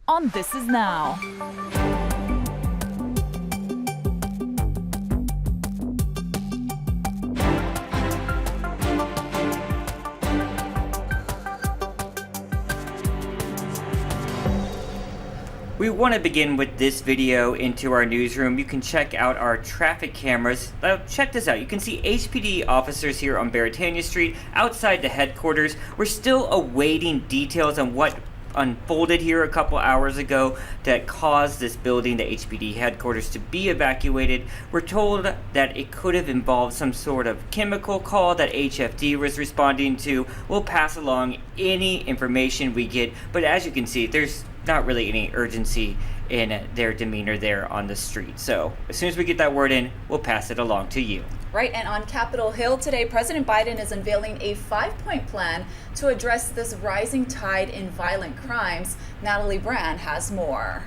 on This Is Now. We want to begin with this video into our newsroom. You can check out our traffic cameras. Check this out. You can see HPD officers here on Baratania Street outside the headquarters. We're still awaiting details on what unfolded here a couple hours ago that caused this building, the HPD headquarters, to be evacuated. We're told that it could have involved some sort of chemical call that HFD was responding to. We'll pass along any information we get, but as you can see, there's not really any urgency in their demeanor there on the street. So as soon as we get that word in, we'll pass it along to you. Right, and on Capitol Hill today, President Biden is unveiling a 5-point plan to address this rising tide in violent crimes. Natalie Brand has more.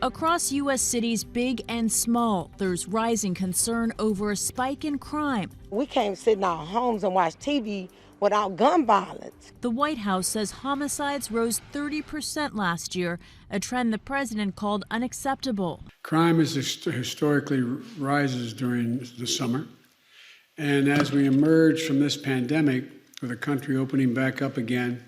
Across U.S. cities, big and small, there's rising concern over a spike in crime. We can't sit in our homes and watch TV without gun violence. The White House says homicides rose 30% last year, a trend the president called unacceptable. Crime is historically rises during the summer. And as we emerge from this pandemic, with the country opening back up again,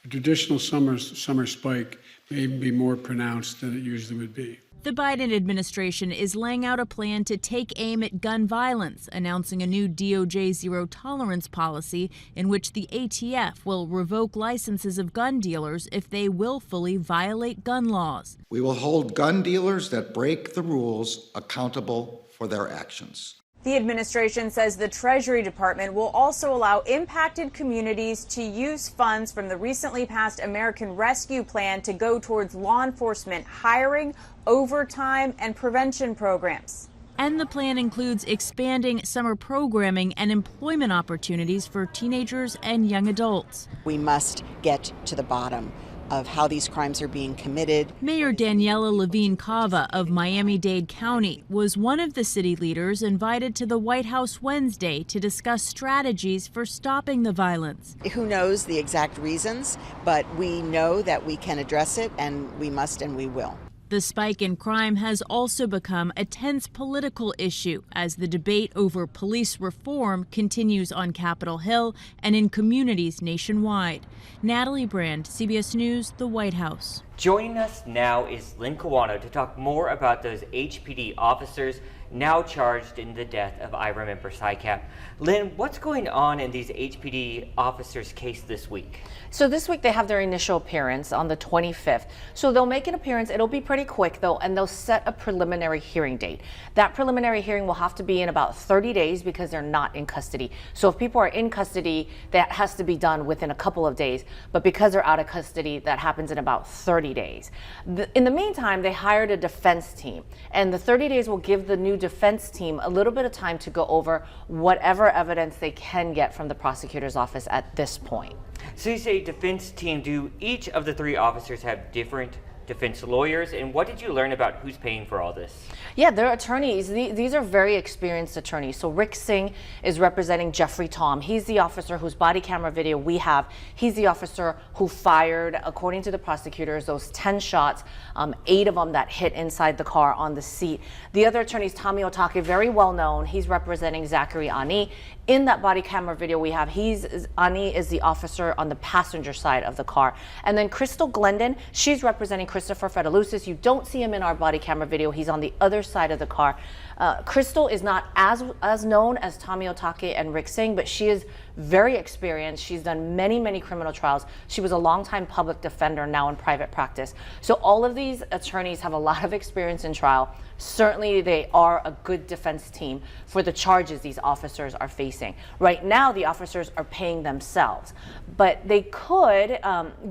the traditional summer spike may be more pronounced than it usually would be. The Biden administration is laying out a plan to take aim at gun violence, announcing a new DOJ zero-tolerance policy in which the ATF will revoke licenses of gun dealers if they willfully violate gun laws. We will hold gun dealers that break the rules accountable for their actions. The administration says the Treasury Department will also allow impacted communities to use funds from the recently passed American Rescue Plan to go towards law enforcement hiring, overtime, and prevention programs. And the plan includes expanding summer programming and employment opportunities for teenagers and young adults. We must get to the bottom of how these crimes are being committed. Mayor Daniela Levine Cava of Miami-Dade County was one of the city leaders invited to the White House Wednesday to discuss strategies for stopping the violence. Who knows the exact reasons, but we know that we can address it, and we must and we will. The spike in crime has also become a tense political issue as the debate over police reform continues on Capitol Hill and in communities nationwide. Natalie Brand, CBS News, the White House. Joining us now is Lynn Kawano to talk more about those HPD officers now charged in the death of Ira member SICAP. Lynn, what's going on in these HPD officers' case this week? So this week they have their initial appearance on the 25th. So they'll make an appearance. It'll be pretty quick though, and they'll set a preliminary hearing date. That preliminary hearing will have to be in about 30 days because they're not in custody. So if people are in custody, that has to be done within a couple of days. But because they're out of custody, that happens in about 30 days. In the meantime, they hired a defense team, and the 30 days will give the new defense team a little bit of time to go over whatever evidence they can get from the prosecutor's office at this point. So you say defense team, do each of the three officers have different defense lawyers, and what did you learn about who's paying for all this? Yeah, they're attorneys. These are very experienced attorneys. So Rick Singh is representing Jeffrey Tom. He's the officer whose body camera video we have. He's the officer who fired, according to the prosecutors, those 10 shots, 8 of them that hit inside the car on the seat. The other attorney is Tommy Otake, very well known. He's representing Zachary Ani. In that body camera video we have, Ani is the officer on the passenger side of the car. And then Crystal Glendon, she's representing Christopher Fedalusis. You don't see him in our body camera video. He's on the other side of the car. Crystal is not as known as Tommy Otake and Rick Singh, but she is very experienced. She's done many criminal trials. She was a longtime public defender, now in private practice. So all of these attorneys have a lot of experience in trial. Certainly they are a good defense team for the charges these officers are facing. Right now the officers are paying themselves, but they could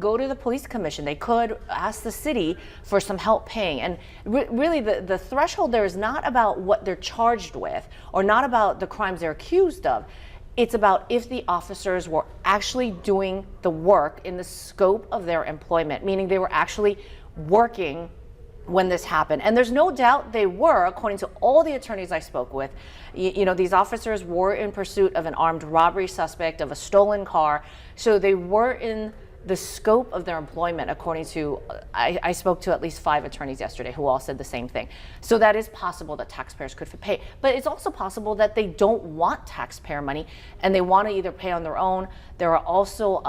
go to the police commission. They could ask the city for some help paying. And really the threshold there is not about what they're charged with or not about the crimes they're accused of. It's about if the officers were actually doing the work in the scope of their employment, meaning they were actually working when this happened. And there's no doubt they were, according to all the attorneys I spoke with. You know, these officers were in pursuit of an armed robbery suspect, of a stolen car. So they were in the scope of their employment, according to, I spoke to at least 5 attorneys yesterday who all said the same thing. So that is possible that taxpayers could pay, but it's also possible that they don't want taxpayer money and they want to either pay on their own. There are also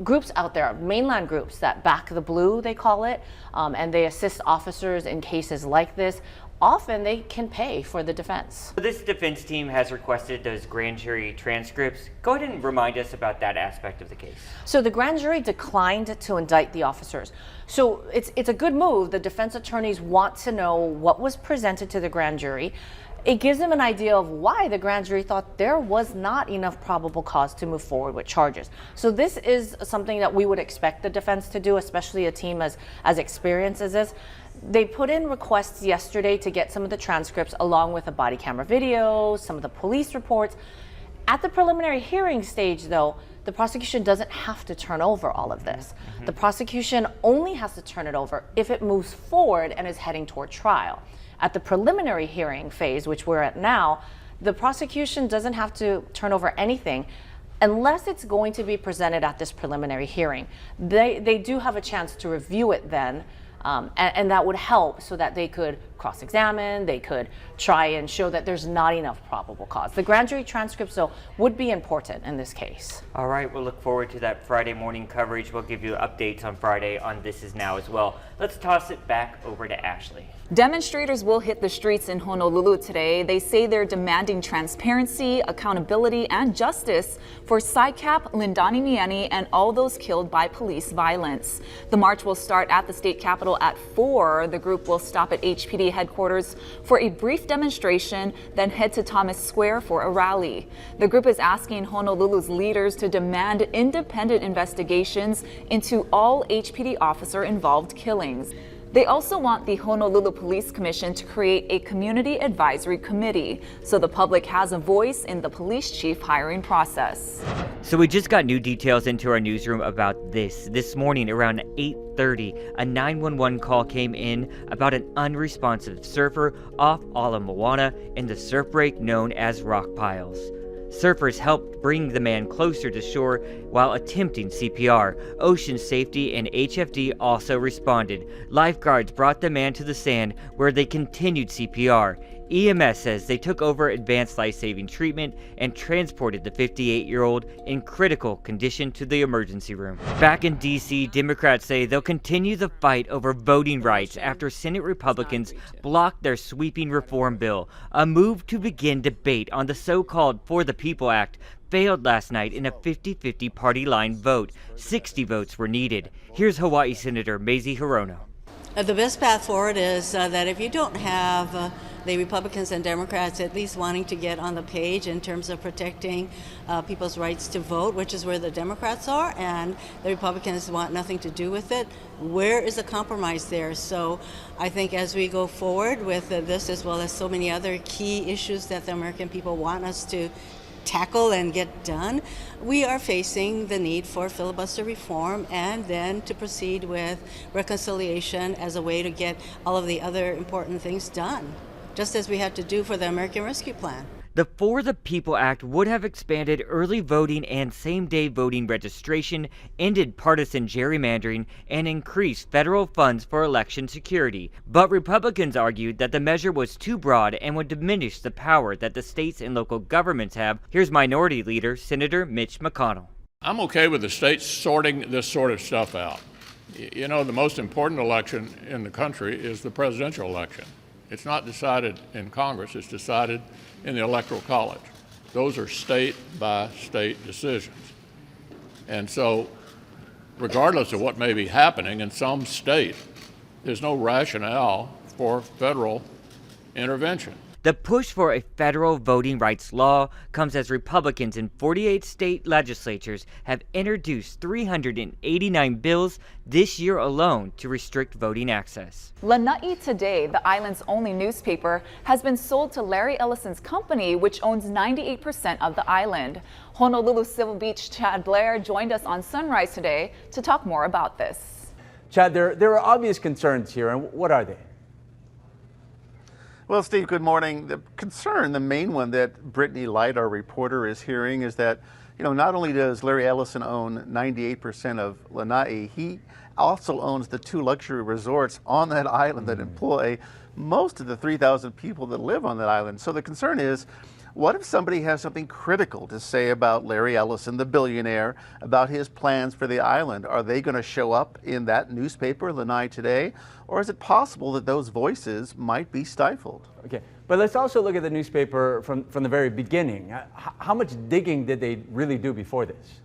groups out there, mainland groups that back the blue, they call it, and they assist officers in cases like this. Often they can pay for the defense. This defense team has requested those grand jury transcripts. Go ahead and remind us about that aspect of the case. So the grand jury declined to indict the officers. So it's a good move. The defense attorneys want to know what was presented to the grand jury. It gives them an idea of why the grand jury thought there was not enough probable cause to move forward with charges. So this is something that we would expect the defense to do, especially a team as experienced as this. They put in requests yesterday to get some of the transcripts along with a body camera video, some of the police reports. At the preliminary hearing stage, though, the prosecution doesn't have to turn over all of this. The prosecution only has to turn it over if it moves forward and is heading toward trial. At the preliminary hearing phase, which we're at now, the prosecution doesn't have to turn over anything unless it's going to be presented at this preliminary hearing. They do have a chance to review it then, and that would help so that they could cross-examine, they could try and show that there's not enough probable cause. The grand jury transcripts, though, would be important in this case. All right, we'll look forward to that Friday morning coverage. We'll give you updates on Friday on This Is Now as well. Let's toss it back over to Ashley. Demonstrators will hit the streets in Honolulu today. They say they're demanding transparency, accountability, and justice for SICAP, Lindani Mieni, and all those killed by police violence. The march will start at the state capitol at 4. The group will stop at HPD headquarters for a brief demonstration, then head to Thomas Square for a rally. The group is asking Honolulu's leaders to demand independent investigations into all HPD officer-involved killings. They also want the Honolulu Police Commission to create a community advisory committee so the public has a voice in the police chief hiring process. So we just got new details into our newsroom about this. This morning around 8:30, a 911 call came in about an unresponsive surfer off Ala Moana in the surf break known as Rock Piles. Surfers helped bring the man closer to shore while attempting CPR. Ocean Safety and HFD also responded. Lifeguards brought the man to the sand where they continued CPR. EMS says they took over advanced life-saving treatment and transported the 58-year-old in critical condition to the emergency room. Back in D.C., Democrats say they'll continue the fight over voting rights after Senate Republicans blocked their sweeping reform bill. A move to begin debate on the so-called For the People Act failed last night in a 50-50 party line vote. 60 votes were needed. Here's Hawaii Senator Mazie Hirono. The best path forward is that if you don't have the Republicans and Democrats at least wanting to get on the page in terms of protecting people's rights to vote, which is where the Democrats are, and the Republicans want nothing to do with it, where is the compromise there? So I think as we go forward with this, as well as so many other key issues that the American people want us to tackle and get done, we are facing the need for filibuster reform and then to proceed with reconciliation as a way to get all of the other important things done, just as we had to do for the American Rescue Plan. The For the People Act would have expanded early voting and same-day voting registration, ended partisan gerrymandering, and increased federal funds for election security. But Republicans argued that the measure was too broad and would diminish the power that the states and local governments have. Here's Minority Leader Senator Mitch McConnell. I'm okay with the states sorting this sort of stuff out. You know, the most important election in the country is the presidential election. It's not decided in Congress, it's decided in the Electoral College. Those are state-by-state decisions. And so, regardless of what may be happening in some state, there's no rationale for federal intervention. The push for a federal voting rights law comes as Republicans in 48 state legislatures have introduced 389 bills this year alone to restrict voting access. Lanai Today, the island's only newspaper, has been sold to Larry Ellison's company, which owns 98% of the island. Honolulu Civil Beach Chad Blair joined us on Sunrise today to talk more about this. Chad, there are obvious concerns here, and what are they? Well, Steve, good morning. The concern, the main one that Brittany Light, our reporter, is hearing is that, not only does Larry Ellison own 98% of Lanai, he also owns the 2 luxury resorts on that island that employ most of the 3,000 people that live on that island. So the concern is, what if somebody has something critical to say about Larry Ellison, the billionaire, about his plans for the island? Are they going to show up in that newspaper, Lanai Today? Or is it possible that those voices might be stifled? Okay, but let's also look at the newspaper from the very beginning. How much digging did they really do before this?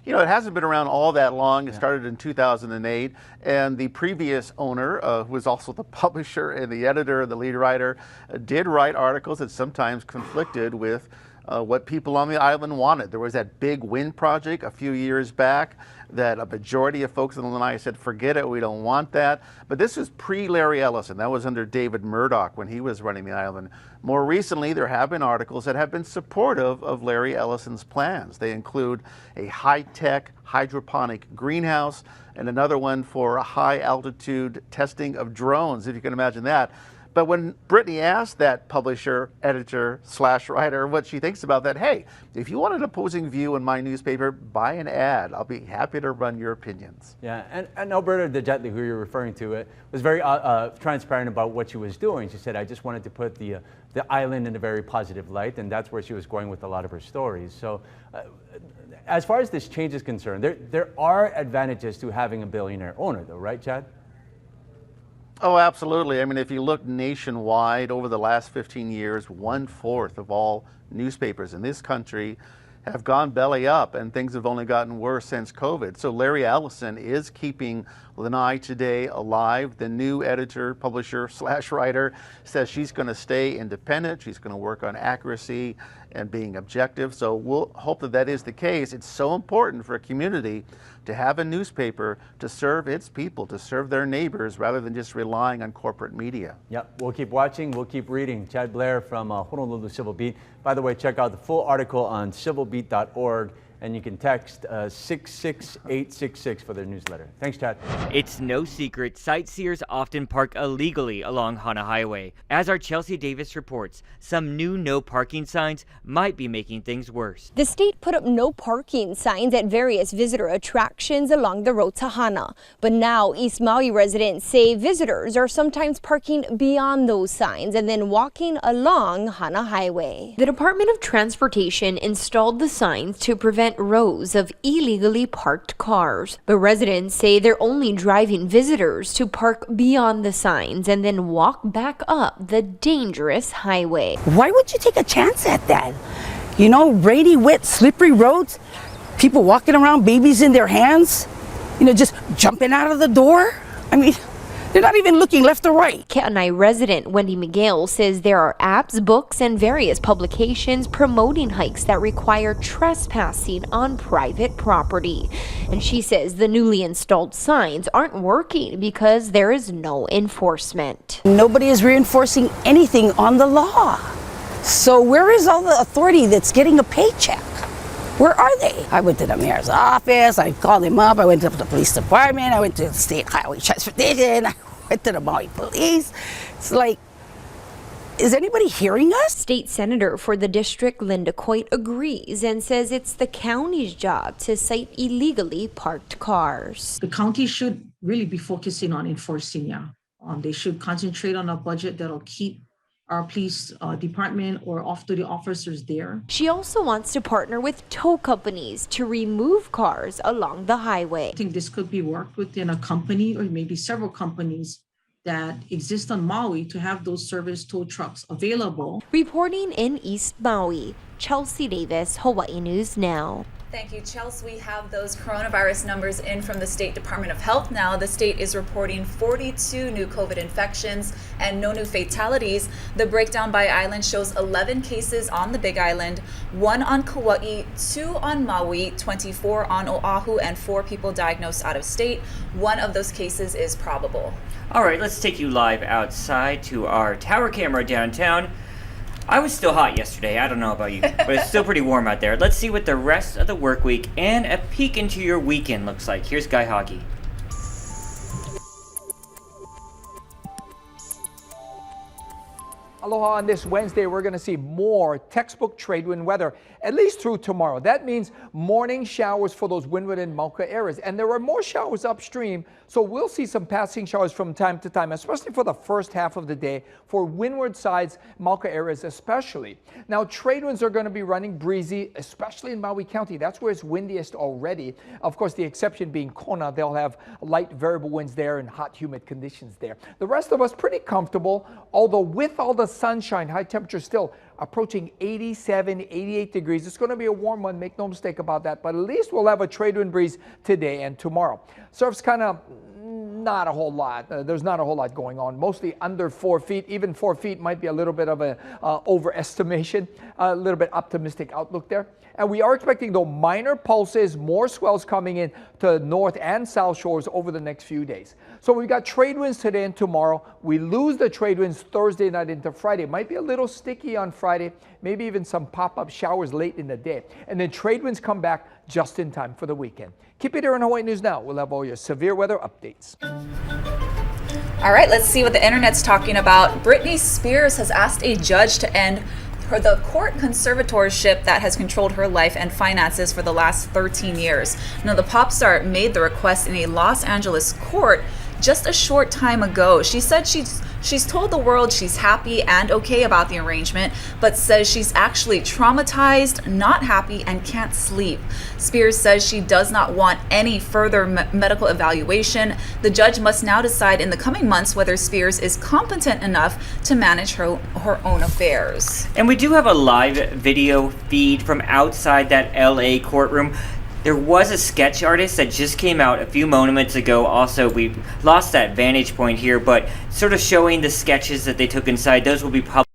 It hasn't been around all that long. It started in 2008, and the previous owner, who was also the publisher and the editor, the lead writer, did write articles that sometimes conflicted with what people on the island wanted. There was that big wind project a few years back that a majority of folks in Lanai said, forget it, we don't want that. But this was pre-Larry Ellison. That was under David Murdoch when he was running the island. More recently, there have been articles that have been supportive of Larry Ellison's plans. They include a high-tech hydroponic greenhouse and another one for high-altitude testing of drones, if you can imagine that. But when Brittany asked that publisher, editor, / writer what she thinks about that, hey, if you want an opposing view in my newspaper, buy an ad. I'll be happy to run your opinions. Yeah, and Alberta DeJetley, who you're referring to, was very transparent about what she was doing. She said, I just wanted to put the island in a very positive light, and that's where she was going with a lot of her stories. So as far as this change is concerned, there are advantages to having a billionaire owner, though, right, Chad? Oh, absolutely. I mean, if you look nationwide over the last 15 years, 1/4 of all newspapers in this country have gone belly up, and things have only gotten worse since COVID. So Larry Ellison is keeping Lanai Today alive. The new editor, publisher / writer says she's going to stay independent. She's going to work on accuracy and being objective. So we'll hope that that is the case. It's so important for a community to have a newspaper to serve its people, to serve their neighbors, rather than just relying on corporate media. Yep, we'll keep watching, we'll keep reading. Chad Blair from Honolulu Civil Beat. By the way, check out the full article on civilbeat.org, and you can text 66866 for their newsletter. Thanks, Chad. It's no secret sightseers often park illegally along Hana Highway. As our Chelsea Davis reports, some new no parking signs might be making things worse. The state put up no parking signs at various visitor attractions along the road to Hana. But now East Maui residents say visitors are sometimes parking beyond those signs and then walking along Hana Highway. The Department of Transportation installed the signs to prevent rows of illegally parked cars. But residents say they're only driving visitors to park beyond the signs and then walk back up the dangerous highway. Why would you take a chance at that? Rainy, wet, slippery roads, people walking around, babies in their hands, just jumping out of the door. I mean, they're not even looking left or right. Ke'anai resident Wendy Miguel says there are apps, books, and various publications promoting hikes that require trespassing on private property. And she says the newly installed signs aren't working because there is no enforcement. Nobody is reinforcing anything on the law. So where is all the authority that's getting a paycheck? Where are they? I went to the mayor's office, I called him up, I went to the police department, I went to the state highway transportation, I went to the Maui police. It's like, is anybody hearing us? State Senator for the district, Linda Coit, agrees and says it's the county's job to cite illegally parked cars. The county should really be focusing on enforcing, they should concentrate on a budget that'll keep our police department or off-duty officers there. She also wants to partner with tow companies to remove cars along the highway. I think this could be worked within a company or maybe several companies that exist on Maui to have those service tow trucks available. Reporting in East Maui, Chelsea Davis, Hawaii News Now. Thank you, Chelsea. We have those coronavirus numbers in from the State Department of Health now. The state is reporting 42 new COVID infections and no new fatalities. The breakdown by island shows 11 cases on the Big Island, 1 on Kauai, 2 on Maui, 24 on Oahu, and 4 people diagnosed out of state. 1 of those cases is probable. All right, let's take you live outside to our tower camera downtown. I was still hot yesterday, I don't know about you, but it's still pretty warm out there. Let's see what the rest of the work week and a peek into your weekend looks like. Here's Guy Hockey. Aloha, on this Wednesday, we're going to see more textbook trade wind weather, at least through tomorrow. That means morning showers for those windward and Mauka areas. And there are more showers upstream, so we'll see some passing showers from time to time, especially for the first half of the day for windward sides, Mauka areas especially. Now, trade winds are going to be running breezy, especially in Maui County. That's where it's windiest already. Of course, the exception being Kona. They'll have light variable winds there and hot, humid conditions there. The rest of us pretty comfortable, although with all the sunshine, high temperature still approaching 87, 88 degrees. It's going to be a warm one, make no mistake about that, but at least we'll have a trade wind breeze today and tomorrow. Surf's kind of not a whole lot. There's not a whole lot going on, mostly under 4 feet. Even 4 feet might be a little bit of an overestimation, a little bit optimistic outlook there. And we are expecting, though, minor pulses, more swells coming in to north and south shores over the next few days. So we've got trade winds today and tomorrow. We lose the trade winds Thursday night into Friday. It might be a little sticky on Friday, maybe even some pop-up showers late in the day. And then trade winds come back just in time for the weekend. Keep it here on Hawaii News Now. We'll have all your severe weather updates. All right, let's see what the internet's talking about. Britney Spears has asked a judge to end the court conservatorship that has controlled her life and finances for the last 13 years. Now, the pop star made the request in a Los Angeles court just a short time ago. She said she's told the world she's happy and okay about the arrangement, but says she's actually traumatized, not happy, and can't sleep. Spears says she does not want any further medical evaluation. The judge must now decide in the coming months whether Spears is competent enough to manage her own affairs. And we do have a live video feed from outside that LA courtroom. There was a sketch artist that just came out a few moments ago. Also, we lost that vantage point here, but sort of showing the sketches that they took inside. Those will be published.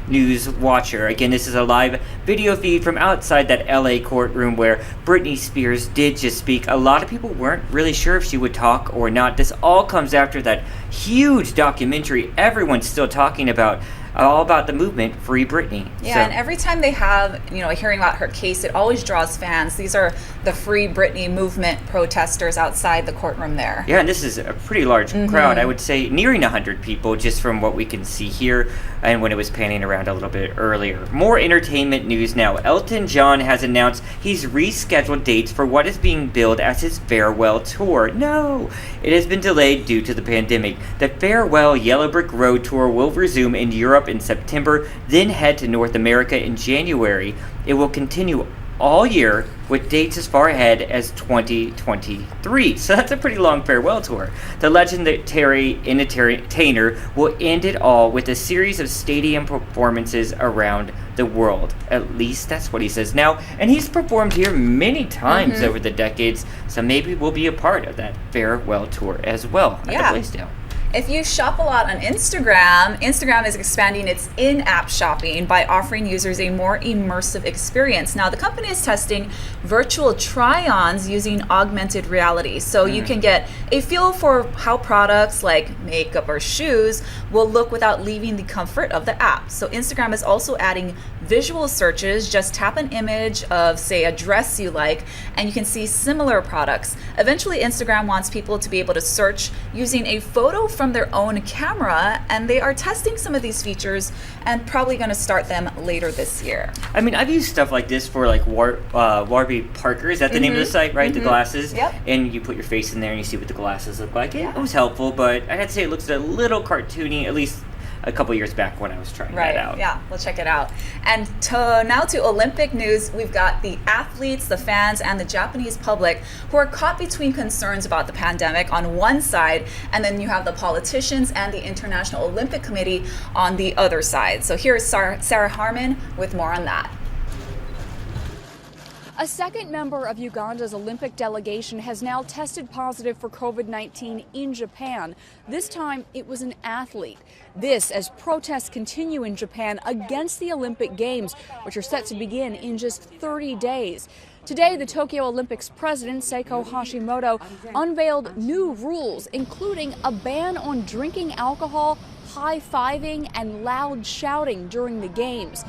News Watcher. Again, this is a live video feed from outside that LA courtroom where Britney Spears did just speak. A lot of people weren't really sure if she would talk or not. This all comes after that huge documentary everyone's still talking about, all about the movement Free Britney. Yeah, and every time they have, a hearing about her case, it always draws fans. These are the Free Britney movement protesters outside the courtroom there. Yeah, and this is a pretty large crowd. I would say nearing 100 people just from what we can see here and when it was panning around a little bit earlier. More entertainment news now. Elton John has announced he's rescheduled dates for what is being billed as his farewell tour. No, it has been delayed due to the pandemic. The Farewell Yellow Brick Road tour will resume in Europe in September, then head to North America in January. It will continue all year with dates as far ahead as 2023. So that's a pretty long farewell tour. The legendary entertainer will end it all with a series of stadium performances around the world. At least that's what he says now. And he's performed here many times over the decades, so maybe we'll be a part of that farewell tour as well at the Blaisdell. If you shop a lot on Instagram is expanding its in-app shopping by offering users a more immersive experience. Now, the company is testing virtual try-ons using augmented reality. So you can get a feel for how products like makeup or shoes will look without leaving the comfort of the app. So Instagram is also adding visual searches. Just tap an image of, say, a dress you like, and you can see similar products. Eventually, Instagram wants people to be able to search using a photo from their own camera, and they are testing some of these features and probably going to start them later this year. I mean, I've used stuff like this for like Warby Parker. Is that the name of the site, right? The glasses. Yep. And you put your face in there and you see what the glasses look like. It was helpful, but I'd say it looks a little cartoony, at least a couple years back when I was trying that out. Yeah, we'll check it out. And now to Olympic news, we've got the athletes, the fans, and the Japanese public who are caught between concerns about the pandemic on one side, and then you have the politicians and the International Olympic Committee on the other side. So here's Sarah Harmon with more on that. A second member of Uganda's Olympic delegation has now tested positive for COVID-19 in Japan. This time, it was an athlete. This as protests continue in Japan against the Olympic Games, which are set to begin in just 30 days. Today, the Tokyo Olympics president, Seiko Hashimoto, unveiled new rules, including a ban on drinking alcohol, high-fiving, and loud shouting during the Games.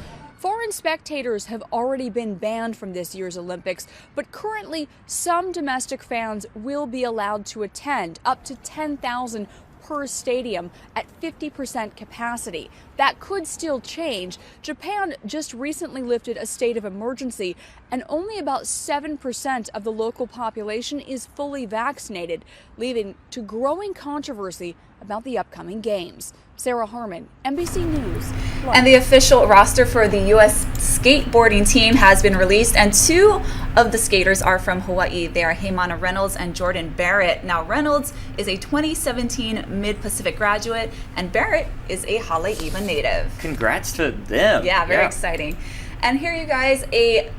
Foreign spectators have already been banned from this year's Olympics, but currently some domestic fans will be allowed to attend, up to 10,000 per stadium at 50% capacity. That could still change. Japan just recently lifted a state of emergency, and only about 7% of the local population is fully vaccinated, leading to growing controversy about the upcoming games. Sarah Harmon, NBC News. And the official roster for the U.S. skateboarding team has been released, and two of the skaters are from Hawaii. They are Heimana Reynolds and Jordan Barrett. Now, Reynolds is a 2017 Mid-Pacific graduate, and Barrett is a Haleiwa native. Congrats to them. Yeah, very exciting. And here, you guys, a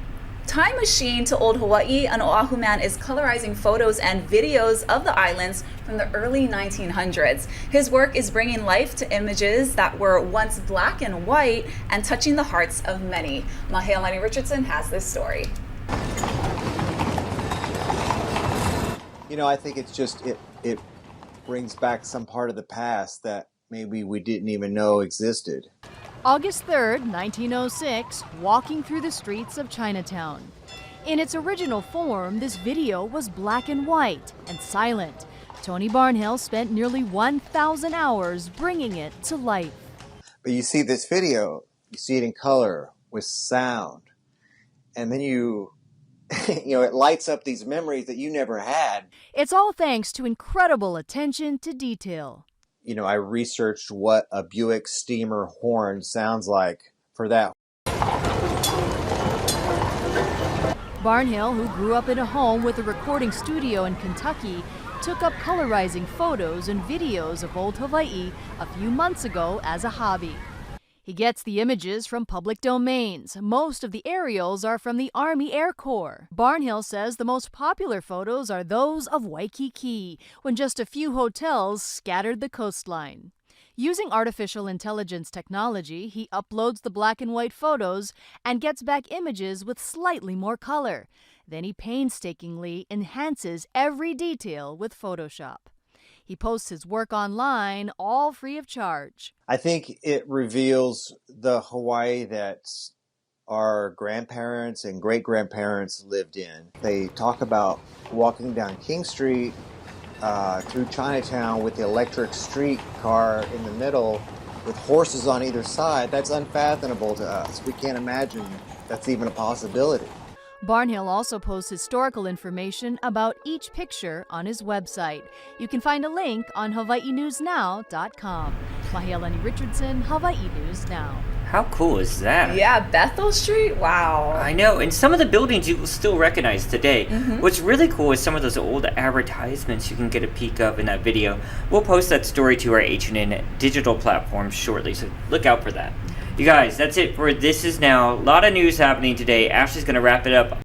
time machine to old Hawaii. An Oahu man is colorizing photos and videos of the islands from the early 1900s. His work is bringing life to images that were once black and white and touching the hearts of many. Mahealani Richardson has this story. You know, I think it's just, it brings back some part of the past that maybe we didn't even know existed. August 3rd, 1906, walking through the streets of Chinatown. In its original form, this video was black and white and silent. Tony Barnhill spent nearly 1,000 hours bringing it to life. But you see this video, you see it in color with sound, and then you know, it lights up these memories that you never had. It's all thanks to incredible attention to detail. You know, I researched what a Buick steamer horn sounds like for that. Barnhill, who grew up in a home with a recording studio in Kentucky, took up colorizing photos and videos of old Hawaii a few months ago as a hobby. He gets the images from public domains. Most of the aerials are from the Army Air Corps. Barnhill says the most popular photos are those of Waikiki, when just a few hotels scattered the coastline. Using artificial intelligence technology, he uploads the black and white photos and gets back images with slightly more color. Then he painstakingly enhances every detail with Photoshop. He posts his work online, all free of charge. I think it reveals the Hawaii that our grandparents and great-grandparents lived in. They talk about walking down King Street through Chinatown with the electric streetcar in the middle with horses on either side. That's unfathomable to us. We can't imagine that's even a possibility. Barnhill also posts historical information about each picture on his website. You can find a link on HawaiiNewsNow.com. Mahealani Richardson, Hawaii News Now. How cool is that? Yeah, Bethel Street, wow. I know, and some of the buildings you will still recognize today. What's really cool is some of those old advertisements you can get a peek of in that video. We'll post that story to our HNN digital platform shortly, so look out for that. You guys, that's it for This Is Now. A lot of news happening today. Ashley's going to wrap it up